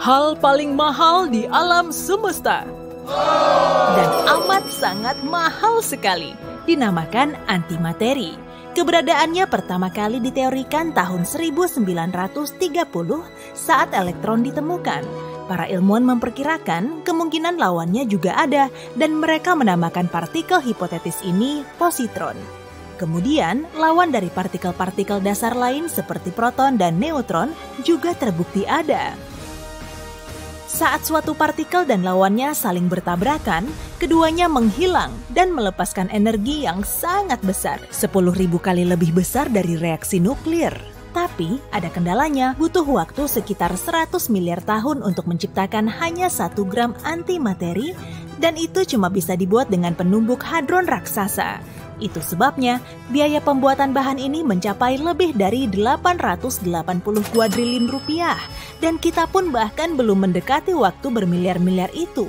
hal paling mahal di alam semesta. Dan amat sangat mahal sekali, dinamakan antimateri. Keberadaannya pertama kali diteorikan tahun 1930 saat elektron ditemukan. Para ilmuwan memperkirakan kemungkinan lawannya juga ada dan mereka menamakan partikel hipotetis ini positron. Kemudian, lawan dari partikel-partikel dasar lain seperti proton dan neutron juga terbukti ada. Saat suatu partikel dan lawannya saling bertabrakan, keduanya menghilang dan melepaskan energi yang sangat besar, 10.000 kali lebih besar dari reaksi nuklir. Tapi, ada kendalanya, butuh waktu sekitar 100 miliar tahun untuk menciptakan hanya 1 gram antimateri, dan itu cuma bisa dibuat dengan penumbuk hadron raksasa. Itu sebabnya, biaya pembuatan bahan ini mencapai lebih dari 880 kuadriliun rupiah, dan kita pun bahkan belum mendekati waktu bermiliar-miliar itu.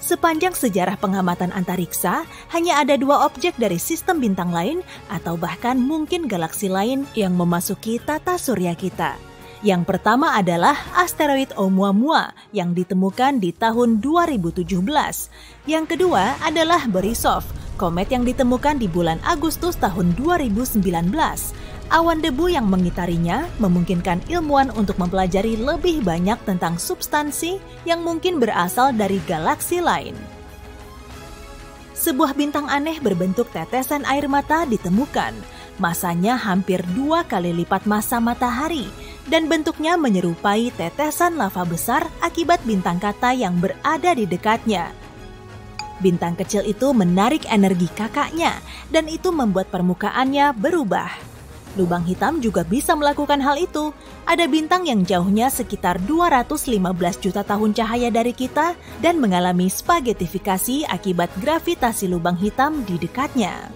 Sepanjang sejarah pengamatan antariksa, hanya ada 2 objek dari sistem bintang lain atau bahkan mungkin galaksi lain yang memasuki tata surya kita. Yang pertama adalah asteroid Oumuamua yang ditemukan di tahun 2017. Yang kedua adalah Borisov, komet yang ditemukan di bulan Agustus tahun 2019. Awan debu yang mengitarinya memungkinkan ilmuwan untuk mempelajari lebih banyak tentang substansi yang mungkin berasal dari galaksi lain. Sebuah bintang aneh berbentuk tetesan air mata ditemukan. Masanya hampir 2 kali lipat massa matahari dan bentuknya menyerupai tetesan lava besar akibat bintang kata yang berada di dekatnya. Bintang kecil itu menarik energi kakaknya dan itu membuat permukaannya berubah. Lubang hitam juga bisa melakukan hal itu. Ada bintang yang jauhnya sekitar 215 juta tahun cahaya dari kita dan mengalami spagetifikasi akibat gravitasi lubang hitam di dekatnya.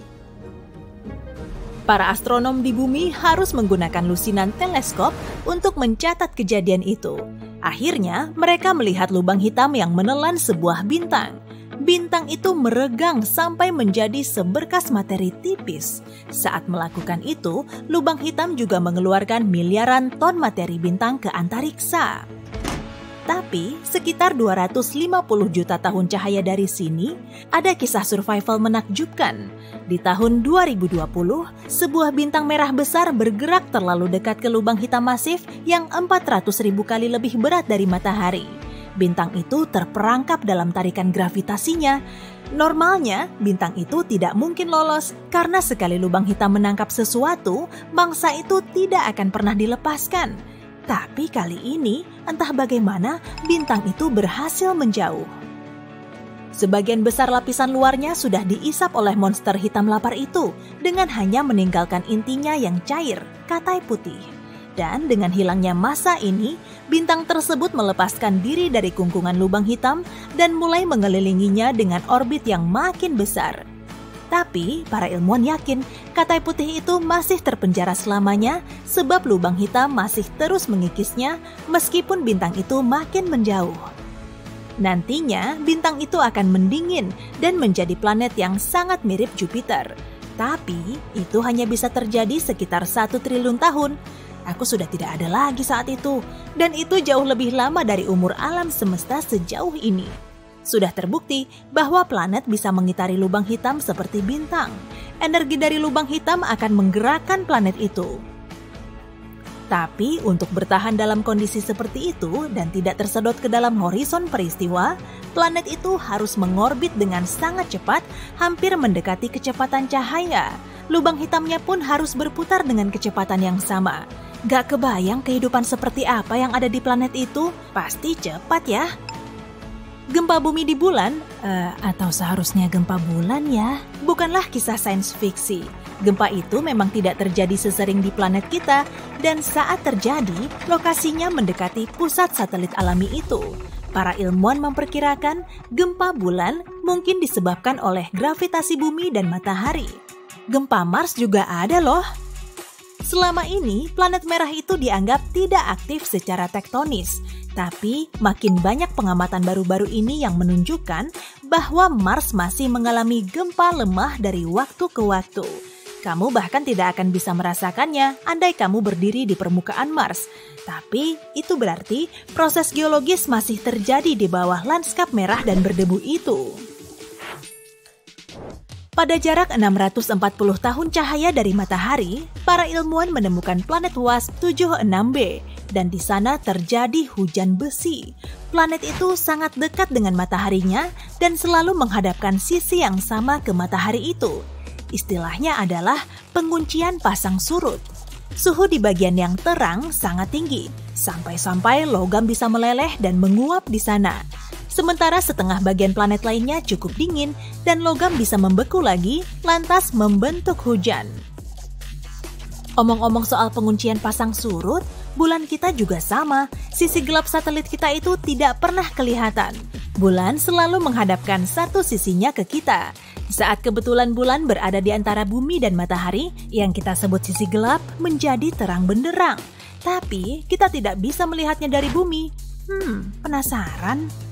Para astronom di bumi harus menggunakan lusinan teleskop untuk mencatat kejadian itu. Akhirnya, mereka melihat lubang hitam yang menelan sebuah bintang. Bintang itu meregang sampai menjadi seberkas materi tipis. Saat melakukan itu, lubang hitam juga mengeluarkan miliaran ton materi bintang ke antariksa. Tapi, sekitar 250 juta tahun cahaya dari sini, ada kisah survival menakjubkan. Di tahun 2020, sebuah bintang merah besar bergerak terlalu dekat ke lubang hitam masif yang 400.000 kali lebih berat dari matahari. Bintang itu terperangkap dalam tarikan gravitasinya. Normalnya, bintang itu tidak mungkin lolos karena sekali lubang hitam menangkap sesuatu, mangsa itu tidak akan pernah dilepaskan. Tapi kali ini, entah bagaimana, bintang itu berhasil menjauh. Sebagian besar lapisan luarnya sudah diisap oleh monster hitam lapar itu dengan hanya meninggalkan intinya yang cair, katai putih. Dan dengan hilangnya massa ini, bintang tersebut melepaskan diri dari kungkungan lubang hitam dan mulai mengelilinginya dengan orbit yang makin besar. Tapi, para ilmuwan yakin katai putih itu masih terpenjara selamanya sebab lubang hitam masih terus mengikisnya meskipun bintang itu makin menjauh. Nantinya, bintang itu akan mendingin dan menjadi planet yang sangat mirip Jupiter. Tapi, itu hanya bisa terjadi sekitar 1 triliun tahun. Aku sudah tidak ada lagi saat itu, dan itu jauh lebih lama dari umur alam semesta sejauh ini. Sudah terbukti bahwa planet bisa mengitari lubang hitam seperti bintang. Energi dari lubang hitam akan menggerakkan planet itu. Tapi untuk bertahan dalam kondisi seperti itu dan tidak tersedot ke dalam horizon peristiwa, planet itu harus mengorbit dengan sangat cepat, hampir mendekati kecepatan cahaya. Lubang hitamnya pun harus berputar dengan kecepatan yang sama. Gak kebayang kehidupan seperti apa yang ada di planet itu, pasti cepat ya. Gempa bumi di bulan, atau seharusnya gempa bulan ya, bukanlah kisah sains fiksi. Gempa itu memang tidak terjadi sesering di planet kita, dan saat terjadi, lokasinya mendekati pusat satelit alami itu. Para ilmuwan memperkirakan gempa bulan mungkin disebabkan oleh gravitasi bumi dan matahari. Gempa Mars juga ada loh. Selama ini, planet merah itu dianggap tidak aktif secara tektonis. Tapi, makin banyak pengamatan baru-baru ini yang menunjukkan bahwa Mars masih mengalami gempa lemah dari waktu ke waktu. kamu bahkan tidak akan bisa merasakannya andai kamu berdiri di permukaan Mars. Tapi itu berarti proses geologis masih terjadi di bawah lanskap merah dan berdebu itu. Pada jarak 640 tahun cahaya dari matahari, para ilmuwan menemukan planet WASP 76b, dan di sana terjadi hujan besi. Planet itu sangat dekat dengan mataharinya dan selalu menghadapkan sisi yang sama ke matahari itu. Istilahnya adalah penguncian pasang surut. Suhu di bagian yang terang sangat tinggi, sampai-sampai logam bisa meleleh dan menguap di sana. Sementara setengah bagian planet lainnya cukup dingin dan logam bisa membeku lagi, lantas membentuk hujan. Omong-omong soal penguncian pasang surut, bulan kita juga sama. Sisi gelap satelit kita itu tidak pernah kelihatan. Bulan selalu menghadapkan satu sisinya ke kita. Saat kebetulan bulan berada di antara bumi dan matahari, yang kita sebut sisi gelap menjadi terang benderang. Tapi kita tidak bisa melihatnya dari bumi. Penasaran?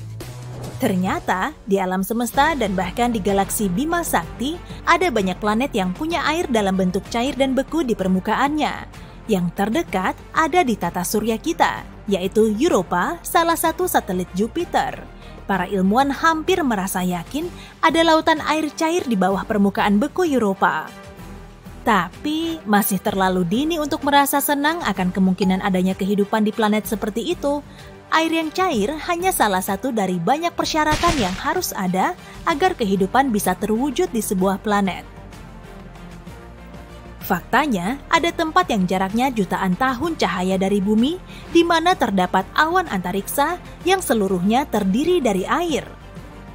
Ternyata di alam semesta dan bahkan di galaksi Bima Sakti ada banyak planet yang punya air dalam bentuk cair dan beku di permukaannya. Yang terdekat ada di tata surya kita, yaitu Europa, salah satu satelit Jupiter. Para ilmuwan hampir merasa yakin ada lautan air cair di bawah permukaan beku Europa. Tapi masih terlalu dini untuk merasa senang akan kemungkinan adanya kehidupan di planet seperti itu. Air yang cair hanya salah satu dari banyak persyaratan yang harus ada agar kehidupan bisa terwujud di sebuah planet. Faktanya, ada tempat yang jaraknya jutaan tahun cahaya dari bumi, di mana terdapat awan antariksa yang seluruhnya terdiri dari air.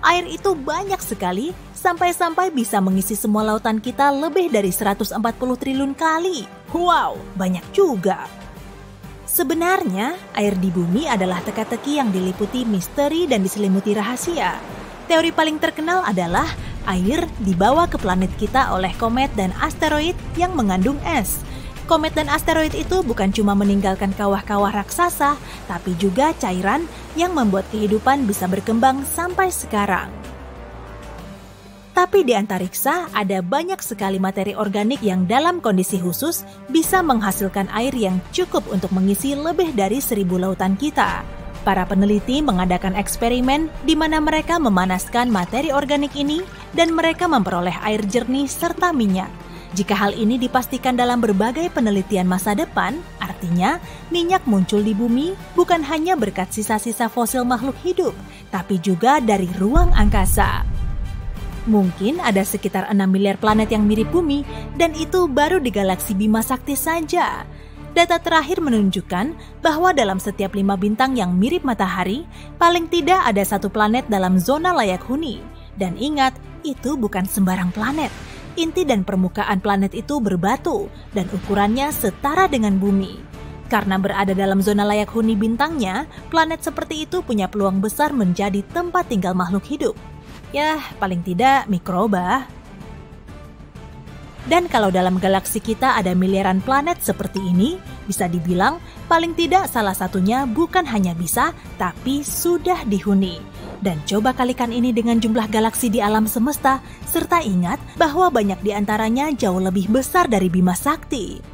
Air itu banyak sekali, sampai-sampai bisa mengisi semua lautan kita lebih dari 140 triliun kali. Wow, banyak juga! Sebenarnya, air di bumi adalah teka-teki yang diliputi misteri dan diselimuti rahasia. Teori paling terkenal adalah air dibawa ke planet kita oleh komet dan asteroid yang mengandung es. Komet dan asteroid itu bukan cuma meninggalkan kawah-kawah raksasa, tapi juga cairan yang membuat kehidupan bisa berkembang sampai sekarang. Tapi di antariksa ada banyak sekali materi organik yang dalam kondisi khusus bisa menghasilkan air yang cukup untuk mengisi lebih dari 1000 lautan kita. Para peneliti mengadakan eksperimen di mana mereka memanaskan materi organik ini dan mereka memperoleh air jernih serta minyak. Jika hal ini dipastikan dalam berbagai penelitian masa depan, artinya minyak muncul di bumi bukan hanya berkat sisa-sisa fosil makhluk hidup, tapi juga dari ruang angkasa. Mungkin ada sekitar 6 miliar planet yang mirip bumi, dan itu baru di galaksi Bima Sakti saja. Data terakhir menunjukkan bahwa dalam setiap 5 bintang yang mirip matahari, paling tidak ada satu planet dalam zona layak huni. Dan ingat, itu bukan sembarang planet. Inti dan permukaan planet itu berbatu, dan ukurannya setara dengan bumi. Karena berada dalam zona layak huni bintangnya, planet seperti itu punya peluang besar menjadi tempat tinggal makhluk hidup. Ya, paling tidak mikroba. Dan kalau dalam galaksi kita ada miliaran planet seperti ini, bisa dibilang paling tidak salah satunya bukan hanya bisa, tapi sudah dihuni. Dan coba kalikan ini dengan jumlah galaksi di alam semesta, serta ingat bahwa banyak di antaranya jauh lebih besar dari Bima Sakti.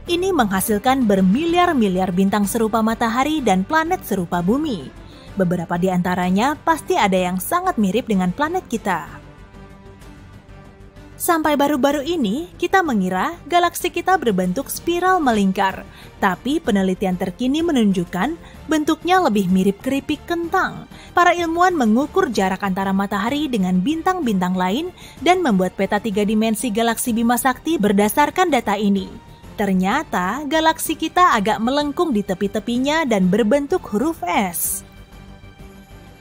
Ini menghasilkan bermiliar-miliar bintang serupa matahari dan planet serupa bumi. Beberapa di antaranya pasti ada yang sangat mirip dengan planet kita. Sampai baru-baru ini, kita mengira galaksi kita berbentuk spiral melingkar. Tapi penelitian terkini menunjukkan bentuknya lebih mirip keripik kentang. Para ilmuwan mengukur jarak antara matahari dengan bintang-bintang lain dan membuat peta 3 dimensi galaksi Bima Sakti berdasarkan data ini. Ternyata galaksi kita agak melengkung di tepi-tepinya dan berbentuk huruf S.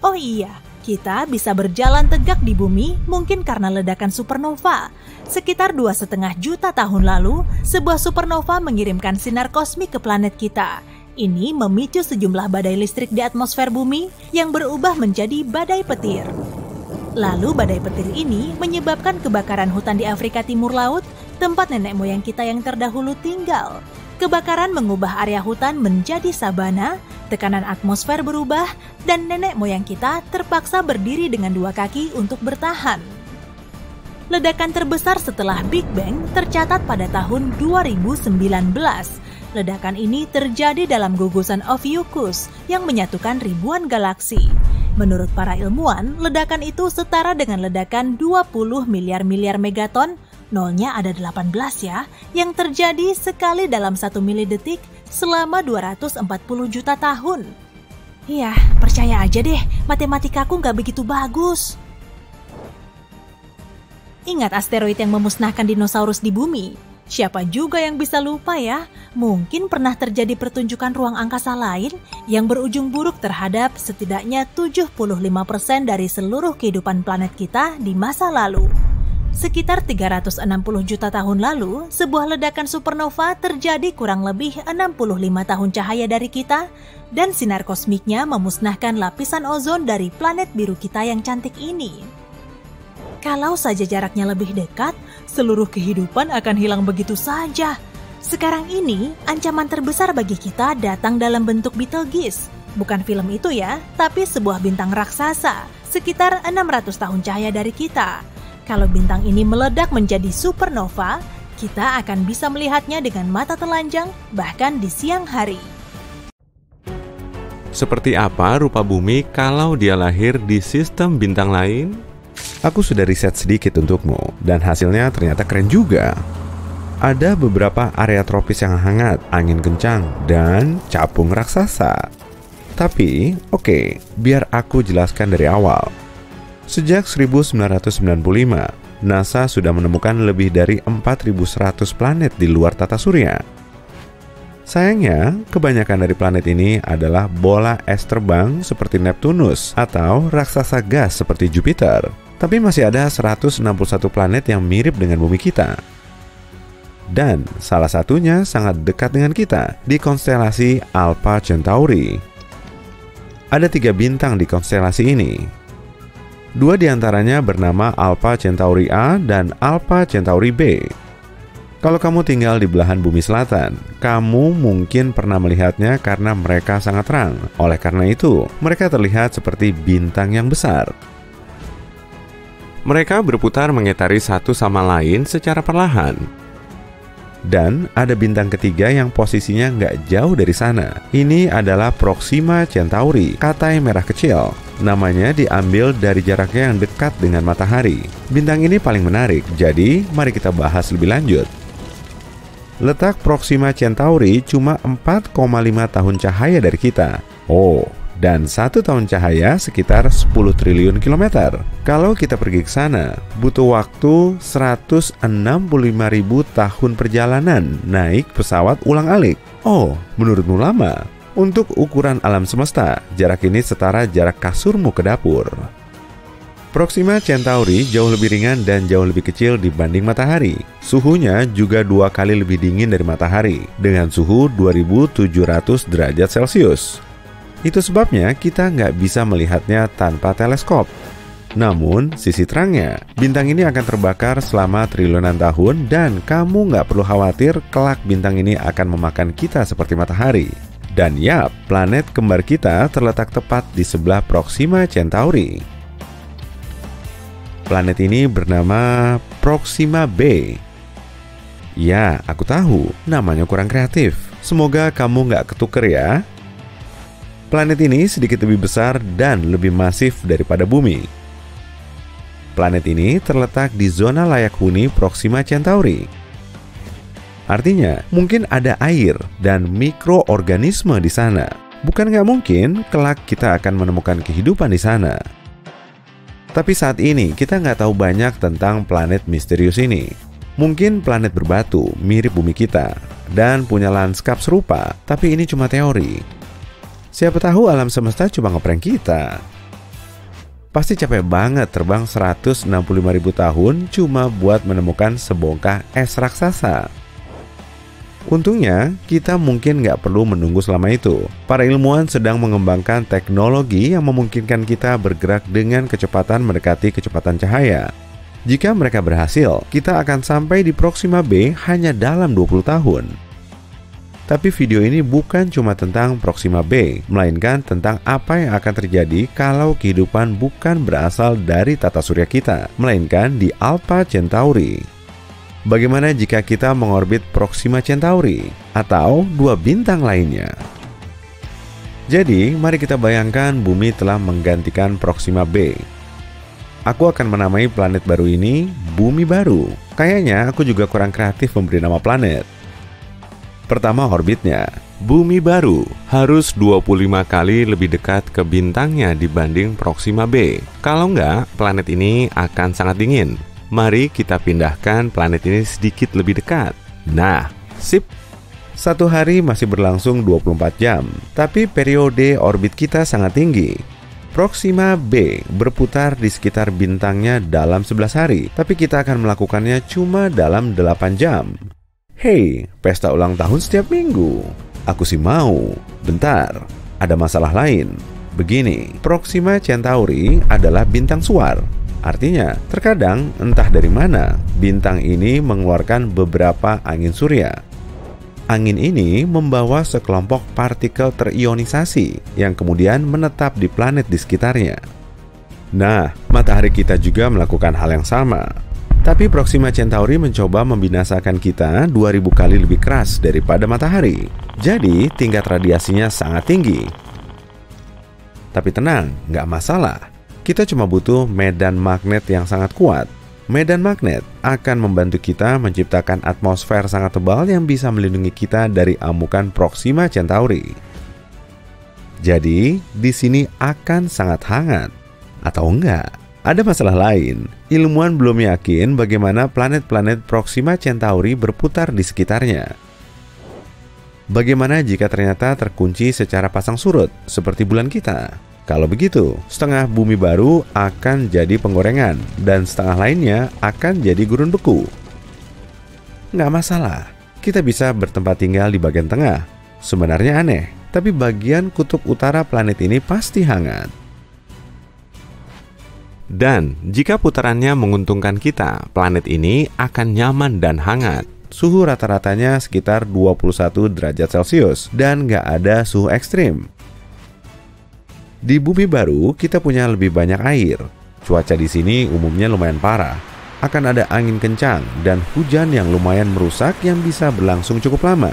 Oh iya, kita bisa berjalan tegak di bumi mungkin karena ledakan supernova. Sekitar 2,5 juta tahun lalu, sebuah supernova mengirimkan sinar kosmik ke planet kita. Ini memicu sejumlah badai listrik di atmosfer bumi yang berubah menjadi badai petir. Lalu badai petir ini menyebabkan kebakaran hutan di Afrika Timur Laut, tempat nenek moyang kita yang terdahulu tinggal. Kebakaran mengubah area hutan menjadi sabana, tekanan atmosfer berubah, dan nenek moyang kita terpaksa berdiri dengan 2 kaki untuk bertahan. Ledakan terbesar setelah Big Bang tercatat pada tahun 2019. Ledakan ini terjadi dalam gugusan Ophiuchus yang menyatukan ribuan galaksi. Menurut para ilmuwan, ledakan itu setara dengan ledakan 20 miliar megaton, nolnya ada 18 ya, yang terjadi sekali dalam 1 milidetik selama 240 juta tahun. Iya, percaya aja deh, matematikaku nggak begitu bagus. Ingat asteroid yang memusnahkan dinosaurus di bumi? Siapa juga yang bisa lupa ya? Mungkin pernah terjadi pertunjukan ruang angkasa lain yang berujung buruk terhadap setidaknya 75% dari seluruh kehidupan planet kita di masa lalu. Sekitar 360 juta tahun lalu, sebuah ledakan supernova terjadi kurang lebih 65 tahun cahaya dari kita, dan sinar kosmiknya memusnahkan lapisan ozon dari planet biru kita yang cantik ini. Kalau saja jaraknya lebih dekat, seluruh kehidupan akan hilang begitu saja. Sekarang ini, ancaman terbesar bagi kita datang dalam bentuk Betelgeuse. Bukan film itu ya, tapi sebuah bintang raksasa, sekitar 600 tahun cahaya dari kita. Kalau bintang ini meledak menjadi supernova, kita akan bisa melihatnya dengan mata telanjang, bahkan di siang hari. Seperti apa rupa bumi kalau dia lahir di sistem bintang lain? Aku sudah riset sedikit untukmu, dan hasilnya ternyata keren juga. Ada beberapa area tropis yang hangat, angin kencang, dan capung raksasa. Tapi, oke, biar aku jelaskan dari awal. Sejak 1995, NASA sudah menemukan lebih dari 4.100 planet di luar tata surya. Sayangnya, kebanyakan dari planet ini adalah bola es terbang seperti Neptunus atau raksasa gas seperti Jupiter. Tapi masih ada 161 planet yang mirip dengan bumi kita. Dan salah satunya sangat dekat dengan kita di konstelasi Alpha Centauri. Ada 3 bintang di konstelasi ini. 2 diantaranya bernama Alpha Centauri A dan Alpha Centauri B. Kalau kamu tinggal di belahan bumi selatan, kamu mungkin pernah melihatnya karena mereka sangat terang. Oleh karena itu, mereka terlihat seperti bintang yang besar. Mereka berputar mengitari satu sama lain secara perlahan. Dan ada bintang ketiga yang posisinya nggak jauh dari sana. Ini adalah Proxima Centauri, katai merah kecil. Namanya diambil dari jaraknya yang dekat dengan matahari. Bintang ini paling menarik, jadi mari kita bahas lebih lanjut. Letak Proxima Centauri cuma 4,5 tahun cahaya dari kita. Dan 1 tahun cahaya sekitar 10 triliun kilometer. Kalau kita pergi ke sana, butuh waktu 165.000 tahun perjalanan naik pesawat ulang-alik. Menurutmu lama? Untuk ukuran alam semesta, jarak ini setara jarak kasurmu ke dapur. Proxima Centauri jauh lebih ringan dan jauh lebih kecil dibanding matahari. Suhunya juga 2 kali lebih dingin dari matahari, dengan suhu 2700 derajat Celcius. Itu sebabnya kita nggak bisa melihatnya tanpa teleskop. Namun, sisi terangnya, bintang ini akan terbakar selama triliunan tahun dan kamu nggak perlu khawatir kelak bintang ini akan memakan kita seperti matahari. Dan yap, planet kembar kita terletak tepat di sebelah Proxima Centauri. Planet ini bernama Proxima b. Ya, aku tahu, namanya kurang kreatif. Semoga kamu nggak ketuker ya. Planet ini sedikit lebih besar dan lebih masif daripada bumi. Planet ini terletak di zona layak huni Proxima Centauri. Artinya, mungkin ada air dan mikroorganisme di sana. Bukan nggak mungkin kelak kita akan menemukan kehidupan di sana. Tapi saat ini kita nggak tahu banyak tentang planet misterius ini. Mungkin planet berbatu mirip bumi kita dan punya lanskap serupa, tapi ini cuma teori. Siapa tahu alam semesta cuma ngeprank kita. Pasti capek banget terbang 165.000 tahun cuma buat menemukan sebongkah es raksasa. Untungnya, kita mungkin nggak perlu menunggu selama itu. Para ilmuwan sedang mengembangkan teknologi yang memungkinkan kita bergerak dengan kecepatan mendekati kecepatan cahaya. Jika mereka berhasil, kita akan sampai di Proxima b hanya dalam 20 tahun. Tapi video ini bukan cuma tentang Proxima b, melainkan tentang apa yang akan terjadi kalau kehidupan bukan berasal dari tata surya kita, melainkan di Alpha Centauri. Bagaimana jika kita mengorbit Proxima Centauri atau dua bintang lainnya? Jadi, mari kita bayangkan bumi telah menggantikan Proxima b. Aku akan menamai planet baru ini Bumi Baru. Kayaknya aku juga kurang kreatif memberi nama planet. Pertama, orbitnya. Bumi baru harus 25 kali lebih dekat ke bintangnya dibanding Proxima b. Kalau enggak, planet ini akan sangat dingin. Mari kita pindahkan planet ini sedikit lebih dekat. Nah, sip. Satu hari masih berlangsung 24 jam, tapi periode orbit kita sangat tinggi. Proxima b berputar di sekitar bintangnya dalam 11 hari, tapi kita akan melakukannya cuma dalam 8 jam. Hei, pesta ulang tahun setiap minggu. Aku sih mau. Bentar, ada masalah lain. Begini, Proxima Centauri adalah bintang suar. Artinya, terkadang entah dari mana, bintang ini mengeluarkan beberapa angin surya. Angin ini membawa sekelompok partikel terionisasi yang kemudian menetap di planet di sekitarnya. Nah, matahari kita juga melakukan hal yang sama. Tapi Proxima Centauri mencoba membinasakan kita 2000 kali lebih keras daripada matahari. Jadi tingkat radiasinya sangat tinggi. Tapi tenang, nggak masalah. Kita cuma butuh medan magnet yang sangat kuat. Medan magnet akan membantu kita menciptakan atmosfer sangat tebal yang bisa melindungi kita dari amukan Proxima Centauri. Jadi, di sini akan sangat hangat. Atau enggak? Ada masalah lain. Ilmuwan belum yakin bagaimana planet-planet Proxima Centauri berputar di sekitarnya. Bagaimana jika ternyata terkunci secara pasang surut, seperti bulan kita? Kalau begitu, setengah bumi baru akan jadi penggorengan, dan setengah lainnya akan jadi gurun beku. Nggak masalah, kita bisa bertempat tinggal di bagian tengah. Sebenarnya aneh, tapi bagian kutub utara planet ini pasti hangat. Dan jika putarannya menguntungkan kita, planet ini akan nyaman dan hangat. Suhu rata-ratanya sekitar 21 derajat Celcius dan nggak ada suhu ekstrim. Di Bumi Baru, kita punya lebih banyak air. Cuaca di sini umumnya lumayan parah. Akan ada angin kencang dan hujan yang lumayan merusak yang bisa berlangsung cukup lama.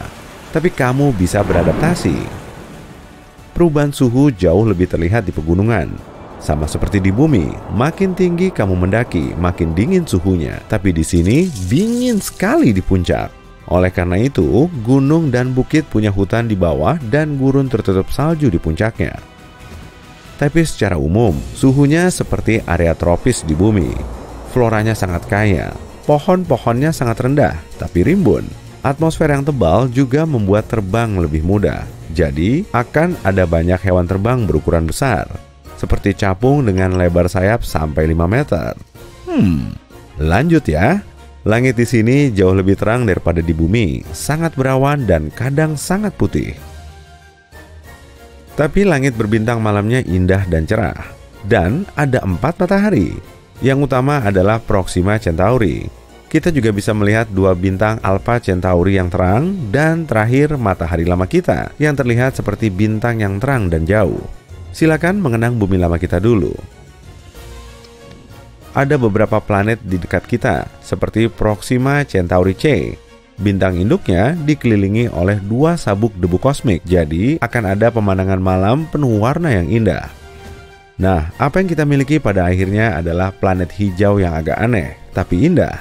Tapi kamu bisa beradaptasi. Perubahan suhu jauh lebih terlihat di pegunungan. Sama seperti di bumi, makin tinggi kamu mendaki, makin dingin suhunya. Tapi di sini dingin sekali di puncak. Oleh karena itu, gunung dan bukit punya hutan di bawah dan gurun tertutup salju di puncaknya. Tapi secara umum, suhunya seperti area tropis di bumi. Floranya sangat kaya, pohon-pohonnya sangat rendah, tapi rimbun. Atmosfer yang tebal juga membuat terbang lebih mudah. Jadi, akan ada banyak hewan terbang berukuran besar. Seperti capung dengan lebar sayap sampai 5 meter. Lanjut ya. Langit di sini jauh lebih terang daripada di bumi, sangat berawan dan kadang sangat putih. Tapi langit berbintang malamnya indah dan cerah. Dan ada 4 matahari. Yang utama adalah Proxima Centauri. Kita juga bisa melihat 2 bintang Alpha Centauri yang terang, dan terakhir matahari lama kita yang terlihat seperti bintang yang terang dan jauh. Silakan mengenang bumi lama kita dulu. Ada beberapa planet di dekat kita, seperti Proxima Centauri C. Bintang induknya dikelilingi oleh 2 sabuk debu kosmik, jadi akan ada pemandangan malam penuh warna yang indah. Nah, apa yang kita miliki pada akhirnya adalah planet hijau yang agak aneh, tapi indah.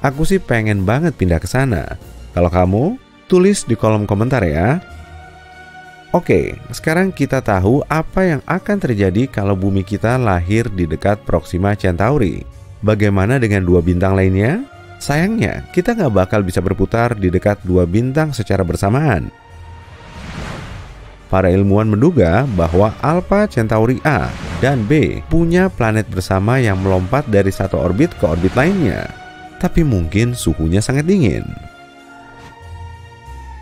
Aku sih pengen banget pindah ke sana. Kalau kamu, tulis di kolom komentar ya. Oke, sekarang kita tahu apa yang akan terjadi kalau bumi kita lahir di dekat Proxima Centauri. Bagaimana dengan 2 bintang lainnya? Sayangnya, kita nggak bakal bisa berputar di dekat 2 bintang secara bersamaan. Para ilmuwan menduga bahwa Alpha Centauri A dan B punya planet bersama yang melompat dari satu orbit ke orbit lainnya. Tapi mungkin suhunya sangat dingin.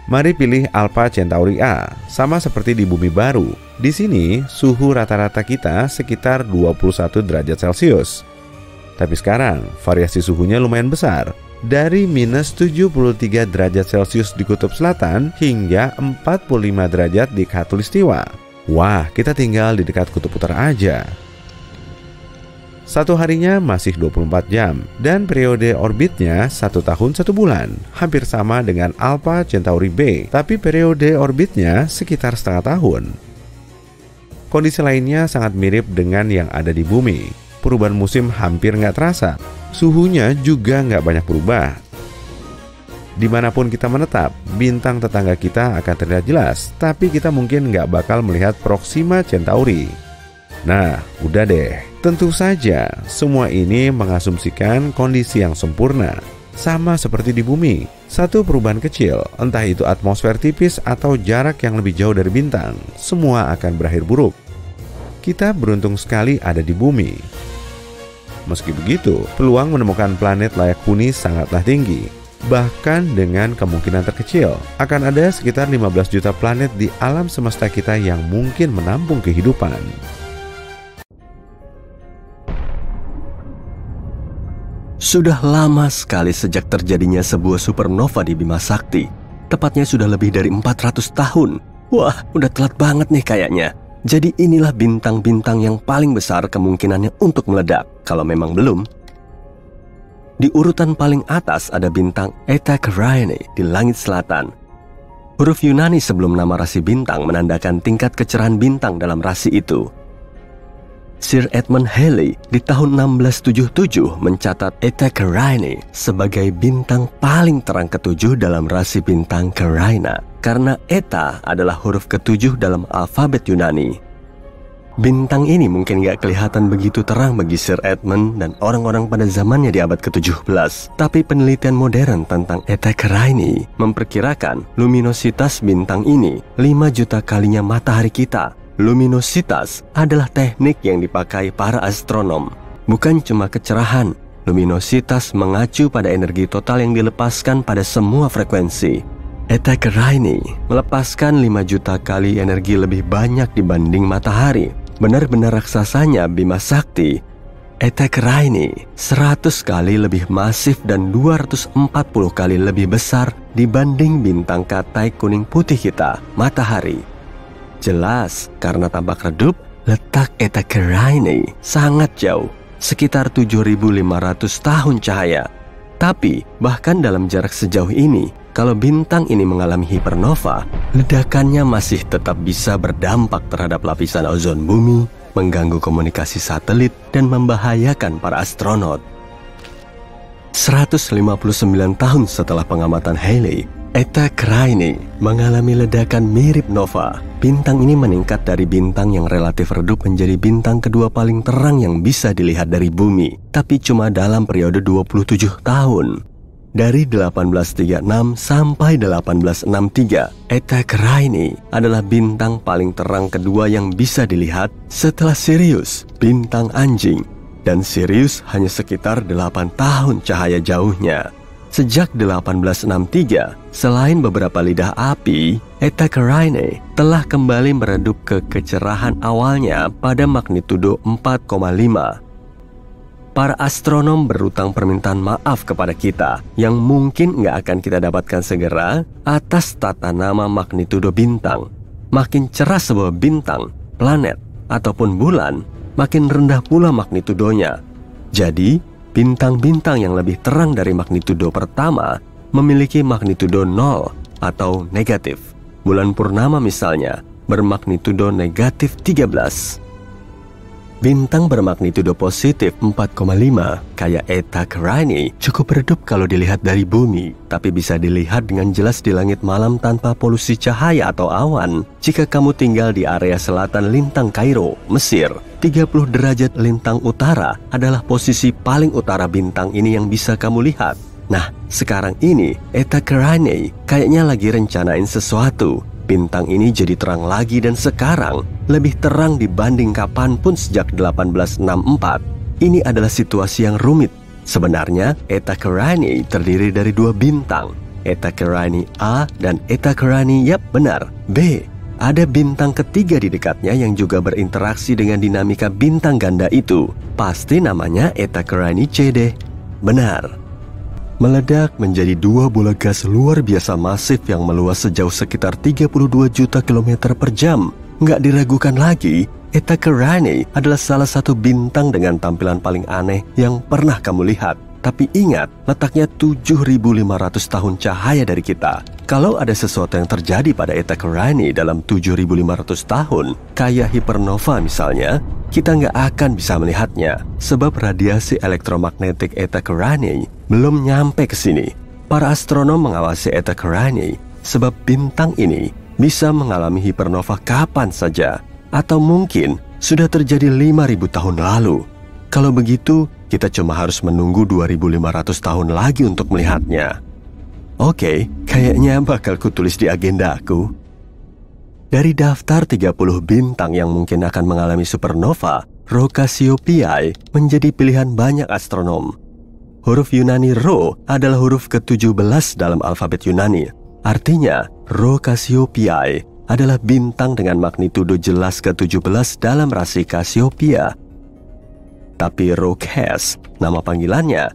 Mari pilih Alpha Centauri A, sama seperti di Bumi Baru. Di sini, suhu rata-rata kita sekitar 21 derajat Celcius. Tapi sekarang, variasi suhunya lumayan besar. dari minus 73 derajat Celcius di kutub selatan hingga 45 derajat di khatulistiwa. Wah, kita tinggal di dekat kutub utara aja. Satu harinya masih 24 jam dan periode orbitnya 1 tahun 1 bulan. Hampir sama dengan Alpha Centauri B, tapi periode orbitnya sekitar setengah tahun. Kondisi lainnya sangat mirip dengan yang ada di bumi. Perubahan musim hampir nggak terasa. Suhunya juga nggak banyak berubah. Dimanapun kita menetap, bintang tetangga kita akan terlihat jelas, tapi kita mungkin nggak bakal melihat Proxima Centauri. Nah, udah deh. Tentu saja, semua ini mengasumsikan kondisi yang sempurna. Sama seperti di bumi, satu perubahan kecil, entah itu atmosfer tipis atau jarak yang lebih jauh dari bintang, semua akan berakhir buruk. Kita beruntung sekali ada di bumi. Meski begitu, peluang menemukan planet layak huni sangatlah tinggi. Bahkan dengan kemungkinan terkecil, akan ada sekitar 15 juta planet di alam semesta kita yang mungkin menampung kehidupan. Sudah lama sekali sejak terjadinya sebuah supernova di Bima Sakti. Tepatnya sudah lebih dari 400 tahun. Wah, udah telat banget nih kayaknya. Jadi inilah bintang-bintang yang paling besar kemungkinannya untuk meledak, kalau memang belum. Di urutan paling atas ada bintang Eta Carinae di langit selatan. Huruf Yunani sebelum nama rasi bintang menandakan tingkat kecerahan bintang dalam rasi itu. Sir Edmund Halley di tahun 1677 mencatat Eta Carinae sebagai bintang paling terang ketujuh dalam rasi bintang Carina, karena Eta adalah huruf ketujuh dalam alfabet Yunani. Bintang ini mungkin gak kelihatan begitu terang bagi Sir Edmund dan orang-orang pada zamannya di abad ke-17. Tapi penelitian modern tentang Eta Carinae memperkirakan luminositas bintang ini 5 juta kalinya matahari kita. Luminositas adalah teknik yang dipakai para astronom. Bukan cuma kecerahan, luminositas mengacu pada energi total yang dilepaskan pada semua frekuensi. Eta Carinae melepaskan 5 juta kali energi lebih banyak dibanding matahari. Benar-benar raksasanya Bima Sakti. Eta Carinae 100 kali lebih masif dan 240 kali lebih besar dibanding bintang katai kuning putih kita, matahari. Jelas, karena tampak redup, letak Eta Carinae sangat jauh, sekitar 7.500 tahun cahaya. Tapi, bahkan dalam jarak sejauh ini, kalau bintang ini mengalami hipernova, ledakannya masih tetap bisa berdampak terhadap lapisan ozon bumi, mengganggu komunikasi satelit, dan membahayakan para astronot. 159 tahun setelah pengamatan Halley, Eta Carinae mengalami ledakan mirip nova. Bintang ini meningkat dari bintang yang relatif redup menjadi bintang kedua paling terang yang bisa dilihat dari bumi, tapi cuma dalam periode 27 tahun. Dari 1836 sampai 1863, Eta Carinae adalah bintang paling terang kedua yang bisa dilihat setelah Sirius, bintang anjing. Dan Sirius hanya sekitar 8 tahun cahaya jauhnya. Sejak 1863, selain beberapa lidah api, Eta Carinae telah kembali meredup ke kecerahan awalnya pada magnitudo 4,5. Para astronom berutang permintaan maaf kepada kita yang mungkin nggak akan kita dapatkan segera atas tata nama magnitudo bintang. Makin cerah sebuah bintang, planet, ataupun bulan, makin rendah pula magnitudonya. Jadi, bintang-bintang yang lebih terang dari magnitudo pertama memiliki magnitudo 0 atau negatif. Bulan purnama misalnya bermagnitudo negatif 13. Bintang bermagnitudo positif 4,5 kayak Eta Carinae cukup redup kalau dilihat dari bumi, tapi bisa dilihat dengan jelas di langit malam tanpa polusi cahaya atau awan. Jika kamu tinggal di area selatan lintang Kairo, Mesir, 30 derajat lintang utara adalah posisi paling utara bintang ini yang bisa kamu lihat. Nah, sekarang ini Eta Carinae kayaknya lagi rencanain sesuatu. Bintang ini jadi terang lagi dan sekarang lebih terang dibanding kapanpun sejak 1864. Ini adalah situasi yang rumit. Sebenarnya, Eta Carinae terdiri dari 2 bintang, Eta Carinae A dan Eta Carinae, yap benar, B. Ada bintang ketiga di dekatnya yang juga berinteraksi dengan dinamika bintang ganda itu. Pasti namanya Eta Carinae C deh. Benar. meledak menjadi dua bola gas luar biasa masif yang meluas sejauh sekitar 32 juta kilometer per jam. Nggak diragukan lagi, Eta Carinae adalah salah satu bintang dengan tampilan paling aneh yang pernah kamu lihat. Tapi ingat, letaknya 7.500 tahun cahaya dari kita. Kalau ada sesuatu yang terjadi pada Eta Carinae dalam 7.500 tahun, kayak hipernova misalnya, kita nggak akan bisa melihatnya. Sebab radiasi elektromagnetik Eta Carinae belum nyampe ke sini. Para astronom mengawasi Eta Carinae sebab bintang ini bisa mengalami hipernova kapan saja. Atau mungkin sudah terjadi 5.000 tahun lalu. Kalau begitu, kita cuma harus menunggu 2.500 tahun lagi untuk melihatnya. Oke, kayaknya bakal kutulis di agenda aku. Dari daftar 30 bintang yang mungkin akan mengalami supernova, Rho Cassiopeiae menjadi pilihan banyak astronom. Huruf Yunani Rho adalah huruf ke-17 dalam alfabet Yunani. Artinya, Rho Cassiopeiae adalah bintang dengan magnitudo jelas ke-17 dalam rasi Cassiopeia. Tapi Rho Cas, nama panggilannya,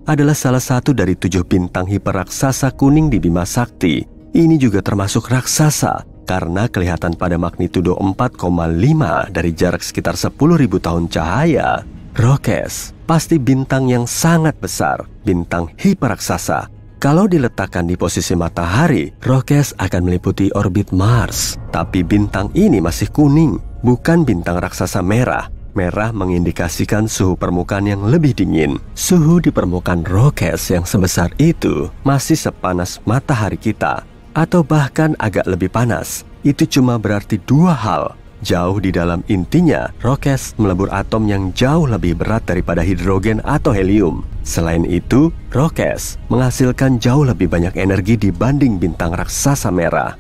adalah salah satu dari 7 bintang hiperraksasa kuning di Bima Sakti. Ini juga termasuk raksasa karena kelihatan pada magnitudo 4,5 dari jarak sekitar 10.000 tahun cahaya. Rho Cas pasti bintang yang sangat besar, bintang hiperraksasa. Kalau diletakkan di posisi matahari, Rho Cas akan meliputi orbit Mars. Tapi bintang ini masih kuning, bukan bintang raksasa merah. Merah mengindikasikan suhu permukaan yang lebih dingin. Suhu di permukaan Rho Cas yang sebesar itu masih sepanas matahari kita, atau bahkan agak lebih panas. Itu cuma berarti dua hal. Jauh di dalam intinya, Rho Cas melebur atom yang jauh lebih berat daripada hidrogen atau helium. Selain itu, Rho Cas menghasilkan jauh lebih banyak energi dibanding bintang raksasa merah.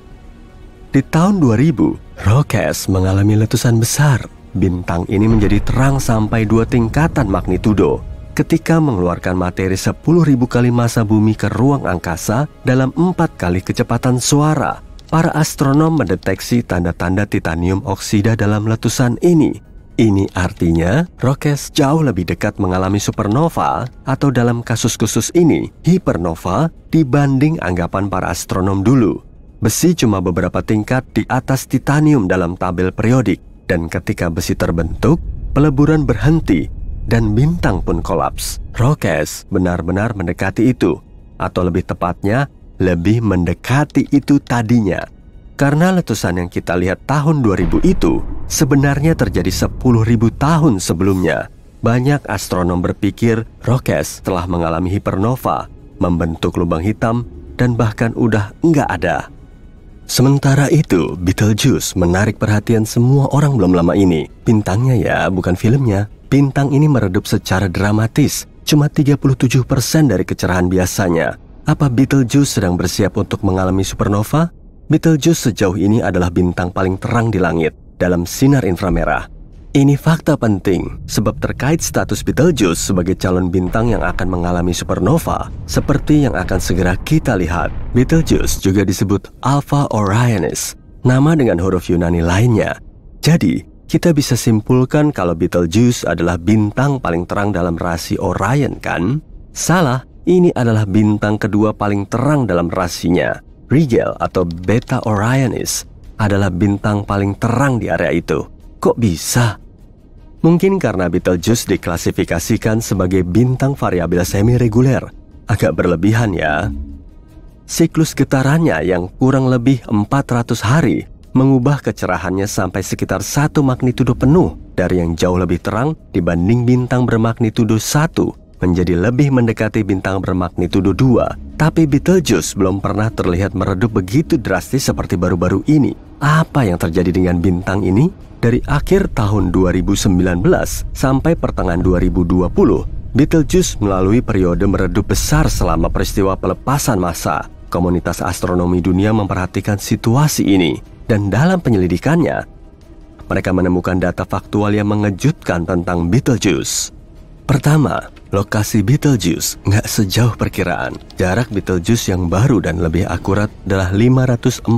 Di tahun 2000, Rho Cas mengalami letusan besar. Bintang ini menjadi terang sampai 2 tingkatan magnitudo ketika mengeluarkan materi 10.000 kali massa bumi ke ruang angkasa dalam 4 kali kecepatan suara. Para astronom mendeteksi tanda-tanda titanium oksida dalam letusan ini. Ini artinya Rho Cas jauh lebih dekat mengalami supernova atau dalam kasus khusus ini hipernova dibanding anggapan para astronom dulu. Besi cuma beberapa tingkat di atas titanium dalam tabel periodik. Dan ketika besi terbentuk, peleburan berhenti dan bintang pun kolaps. Rho Cas benar-benar mendekati itu, atau lebih tepatnya, lebih mendekati itu tadinya. Karena letusan yang kita lihat tahun 2000 itu sebenarnya terjadi 10.000 tahun sebelumnya. Banyak astronom berpikir Rho Cas telah mengalami hipernova, membentuk lubang hitam, dan bahkan udah nggak ada. Sementara itu, Betelgeuse menarik perhatian semua orang belum lama ini. Bintangnya ya, bukan filmnya. Bintang ini meredup secara dramatis, cuma 37% dari kecerahan biasanya. Apa Betelgeuse sedang bersiap untuk mengalami supernova? Betelgeuse sejauh ini adalah bintang paling terang di langit dalam sinar inframerah. Ini fakta penting, sebab terkait status Betelgeuse sebagai calon bintang yang akan mengalami supernova, seperti yang akan segera kita lihat. Betelgeuse juga disebut Alpha Orionis, nama dengan huruf Yunani lainnya. Jadi, kita bisa simpulkan kalau Betelgeuse adalah bintang paling terang dalam rasi Orion, kan? Salah, ini adalah bintang kedua paling terang dalam rasinya. Rigel atau Beta Orionis adalah bintang paling terang di area itu. Kok bisa? Mungkin karena Betelgeuse diklasifikasikan sebagai bintang variabel semi-reguler. Agak berlebihan ya. Siklus getarannya yang kurang lebih 400 hari mengubah kecerahannya sampai sekitar 1 magnitudo penuh dari yang jauh lebih terang dibanding bintang bermagnitudo 1 menjadi lebih mendekati bintang bermagnitudo 2. Tapi Betelgeuse belum pernah terlihat meredup begitu drastis seperti baru-baru ini. Apa yang terjadi dengan bintang ini? Dari akhir tahun 2019 sampai pertengahan 2020, Betelgeuse melalui periode meredup besar selama peristiwa pelepasan massa. Komunitas astronomi dunia memperhatikan situasi ini, dan dalam penyelidikannya, mereka menemukan data faktual yang mengejutkan tentang Betelgeuse. Pertama, lokasi Betelgeuse nggak sejauh perkiraan. Jarak Betelgeuse yang baru dan lebih akurat adalah 548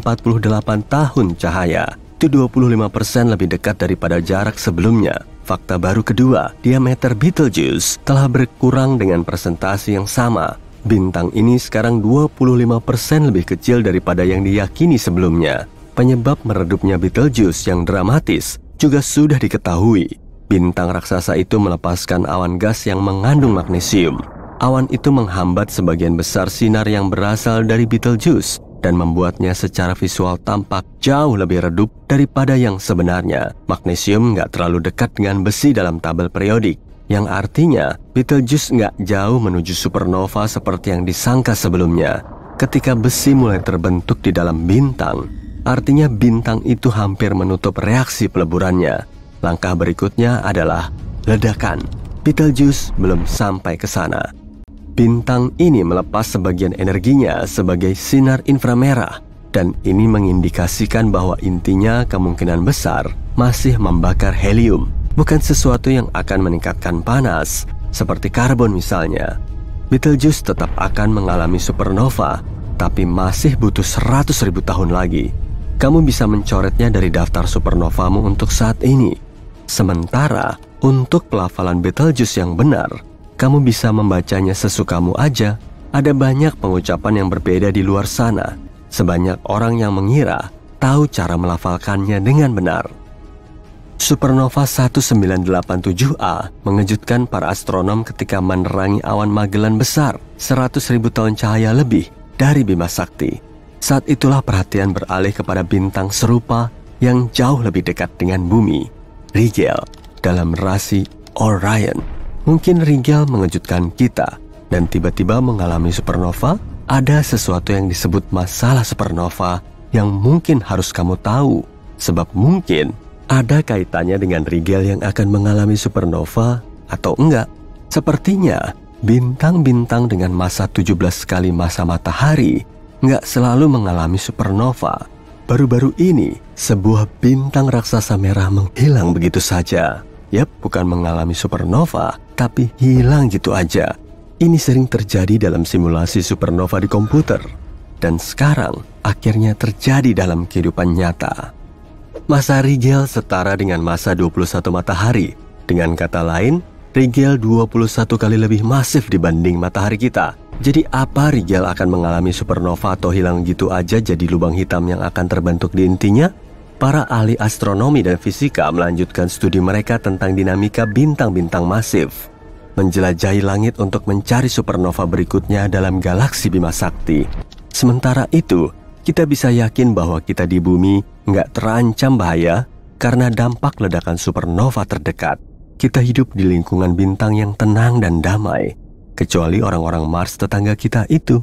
tahun cahaya. Itu 25% lebih dekat daripada jarak sebelumnya. Fakta baru kedua, diameter Betelgeuse telah berkurang dengan persentase yang sama. Bintang ini sekarang 25% lebih kecil daripada yang diyakini sebelumnya. Penyebab meredupnya Betelgeuse yang dramatis juga sudah diketahui. Bintang raksasa itu melepaskan awan gas yang mengandung magnesium. Awan itu menghambat sebagian besar sinar yang berasal dari Betelgeuse dan membuatnya secara visual tampak jauh lebih redup daripada yang sebenarnya. Magnesium nggak terlalu dekat dengan besi dalam tabel periodik, yang artinya Betelgeuse nggak jauh menuju supernova seperti yang disangka sebelumnya. Ketika besi mulai terbentuk di dalam bintang, artinya bintang itu hampir menutup reaksi peleburannya. Langkah berikutnya adalah ledakan. Betelgeuse belum sampai ke sana. Bintang ini melepas sebagian energinya sebagai sinar inframerah, dan ini mengindikasikan bahwa intinya kemungkinan besar masih membakar helium, bukan sesuatu yang akan meningkatkan panas, seperti karbon misalnya. Betelgeuse tetap akan mengalami supernova, tapi masih butuh 100.000 tahun lagi. Kamu bisa mencoretnya dari daftar supernovamu untuk saat ini. Sementara, untuk pelafalan Betelgeuse yang benar, kamu bisa membacanya sesukamu aja. Ada banyak pengucapan yang berbeda di luar sana. Sebanyak orang yang mengira tahu cara melafalkannya dengan benar. Supernova 1987A mengejutkan para astronom ketika menerangi awan Magellan besar 100.000 tahun cahaya lebih dari Bima Sakti. Saat itulah perhatian beralih kepada bintang serupa yang jauh lebih dekat dengan bumi, Rigel, dalam rasi Orion. Mungkin Rigel mengejutkan kita dan tiba-tiba mengalami supernova. Ada sesuatu yang disebut masalah supernova yang mungkin harus kamu tahu, sebab mungkin ada kaitannya dengan Rigel yang akan mengalami supernova atau enggak. Sepertinya bintang-bintang dengan massa 17 kali massa matahari enggak selalu mengalami supernova. Baru-baru ini sebuah bintang raksasa merah menghilang begitu saja. Yap, bukan mengalami supernova, tapi hilang gitu aja. Ini sering terjadi dalam simulasi supernova di komputer, dan sekarang akhirnya terjadi dalam kehidupan nyata. Massa Rigel setara dengan massa 21 matahari. Dengan kata lain, Rigel 21 kali lebih masif dibanding matahari kita. Jadi apa Rigel akan mengalami supernova atau hilang gitu aja jadi lubang hitam yang akan terbentuk di intinya? Para ahli astronomi dan fisika melanjutkan studi mereka tentang dinamika bintang-bintang masif, menjelajahi langit untuk mencari supernova berikutnya dalam galaksi Bima Sakti. Sementara itu, kita bisa yakin bahwa kita di bumi nggak terancam bahaya karena dampak ledakan supernova terdekat. Kita hidup di lingkungan bintang yang tenang dan damai, kecuali orang-orang Mars tetangga kita itu.